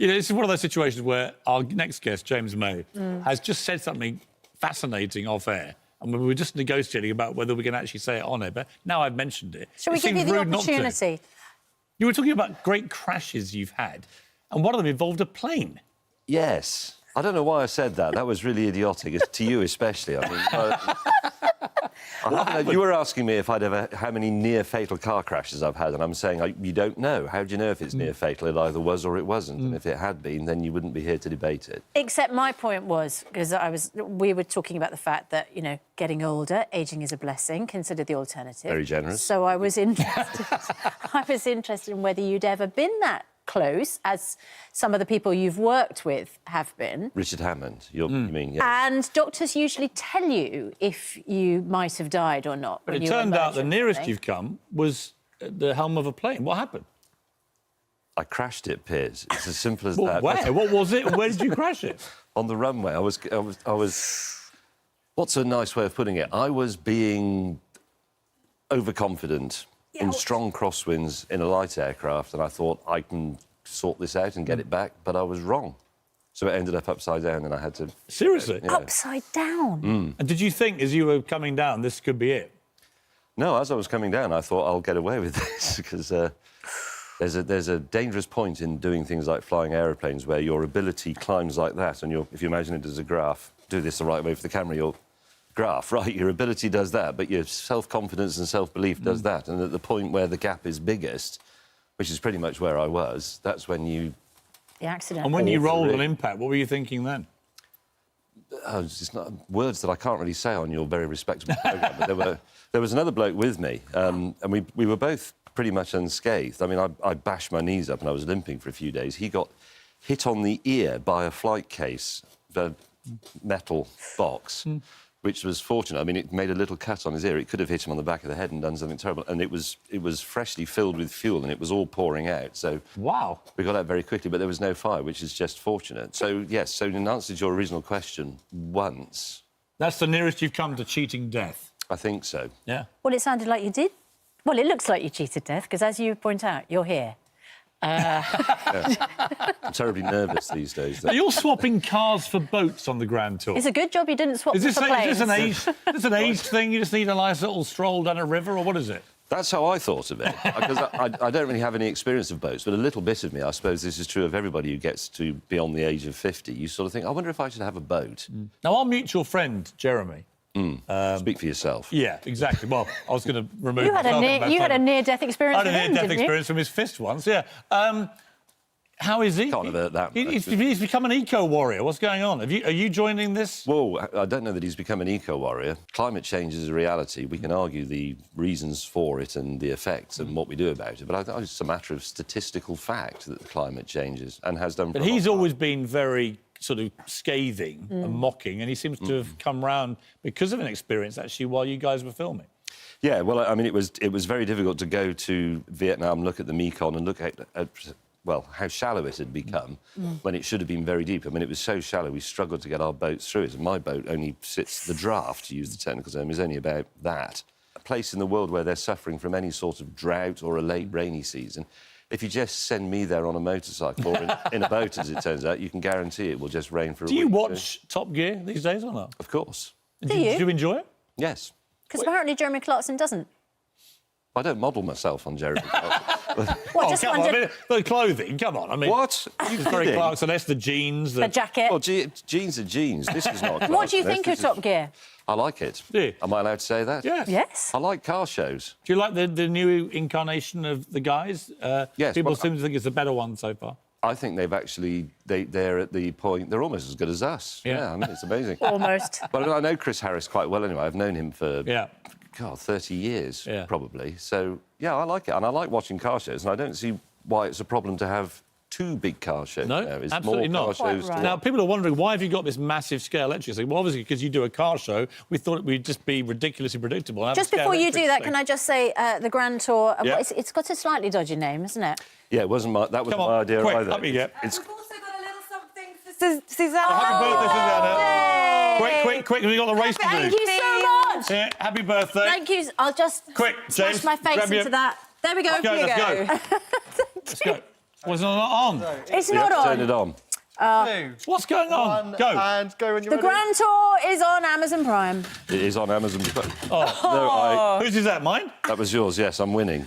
You know, this is one of those situations where our next guest, James May, has just said something fascinating off air. And we were just negotiating about whether we can actually say it on air, but now I've mentioned it. Shall we give you the opportunity? You were talking about great crashes you've had, and one of them involved a plane. Yes. I don't know why I said that. That was really idiotic, to you especially. I mean, you were asking me if I'd ever how many near-fatal car crashes I've had, and I'm saying you don't know. How do you know if it's near-fatal? It either was or it wasn't. And if it had been, then you wouldn't be here to debate it. Except my point was, because we were talking about the fact that, you know, getting older, ageing is a blessing, consider the alternative. Very generous. So I was interested, I was interested in whether you'd ever been that close, as some of the people you've worked with have been. Richard Hammond, you mean, yes. And doctors usually tell you if you might have died or not. But it turned out the nearest you've come was the helm of a plane. What happened? I crashed it, Piers. It's as simple as that. Where? What was it? Where did you crash it? On the runway. I was... What's a nice way of putting it? I was being overconfident in strong crosswinds in a light aircraft, and I thought I can sort this out and get it back, but I was wrong. So it ended up upside down, and I had to... Seriously? Yeah. Upside down? And did you think, as you were coming down, this could be it? No, as I was coming down, I thought I'll get away with this, because there's a dangerous point in doing things like flying aeroplanes where your ability climbs like that, and if you imagine it as a graph, do this the right way for the camera, your graph, right? Your ability does that, but your self-confidence and self-belief does that. And at the point where the gap is biggest, which is pretty much where I was, that's when you... The accident. And when you rolled on impact, what were you thinking then? It's not words that I can't really say on your very respectable programme, but there was another bloke with me, and we were both pretty much unscathed. I mean, I bashed my knees up and I was limping for a few days. He got hit on the ear by a flight case, the metal box, which was fortunate. I mean, it made a little cut on his ear. It could have hit him on the back of the head and done something terrible. And it was freshly filled with fuel and it was all pouring out. So wow, we got out very quickly, but there was no fire, which is just fortunate. So, yes, so in answer to your original question, once. That's the nearest you've come to cheating death? I think so. Yeah. Well, it sounded like you did. Well, it looks like you cheated death, because as you point out, you're here. Yeah. I'm terribly nervous these days. Are you swapping cars for boats on the Grand Tour? It's a good job you didn't swap for planes. Is this an age thing? You just need a nice little stroll down a river, or what is it? That's how I thought of it, because I don't really have any experience of boats, but a little bit of me, I suppose this is true of everybody who gets to beyond the age of 50. You sort of think, I wonder if I should have a boat. Now, our mutual friend, Jeremy... Speak for yourself. Yeah, exactly. Well, I was going to remove... You had a near-death experience with him, I had a near-death experience from his fist once, yeah. How is he? Can't avert that. He's become an eco-warrior. What's going on? Are you joining this? Well, I don't know that he's become an eco-warrior. Climate change is a reality. We can argue the reasons for it and the effects and what we do about it, but I think it's a matter of statistical fact that the climate changes and has done for But he's always been very sort of scathing and mocking, and he seems to have come round because of an experience, actually, while you guys were filming. Yeah, well, I mean, it was very difficult to go to Vietnam, look at the Mekong and look at well, how shallow it had become when it should have been very deep. I mean, it was so shallow, we struggled to get our boats through it. And my boat only sits... The draft, to use the technical term, is only about that. A place in the world where they're suffering from any sort of drought or a late rainy season. If you just send me there on a motorcycle or in a boat, as it turns out, you can guarantee it will just rain for a week. Do you watch Top Gear these days or not? Of course. Do you? Do you enjoy it? Yes. Because apparently Jeremy Clarkson doesn't. I don't model myself on Jeremy Clarkson. Well, come on, I mean, the clothing, come on. I mean, what? Jeremy Clarkson, that's the jeans. The jacket. Well, jeans are jeans. This is not... What do you think of Top Gear? I like it. Do you? Am I allowed to say that? Yes. Yes. I like car shows. Do you like the new incarnation of the guys? Yes. People seem to think it's a better one so far. I think they've actually... They're at the point... They're almost as good as us. Yeah. I mean, it's amazing. Almost. But I know Chris Harris quite well anyway. I've known him for... Yeah. God, 30 years, probably. So, yeah, I like it. And I like watching car shows, and I don't see why it's a problem to have two big car shows. No, absolutely not. Now, people are wondering, why have you got this massive scale electric thing? Well, obviously, because you do a car show, we thought it would just be ridiculously predictable. Just before you do that, can I just say the Grand Tour... It's got a slightly dodgy name, isn't it? Yeah, that wasn't my idea either. Up you get. We've also got a little something for Susanna. Oh, happy birthday, Susanna. Quick, we've got the race to do. Thank you so much. Yeah, happy birthday. Thank you. I'll just Quick, smash James, my face into that. There we go. Let's go. Here we go. Let's go. Was it not on? It's You not have to on. turn it on. 2, What's going on? 1, Go. and go when you're The ready. Grand Tour is on Amazon Prime. It is on Amazon. Oh. No, Whose is that? Mine? that was yours, yes, I'm winning.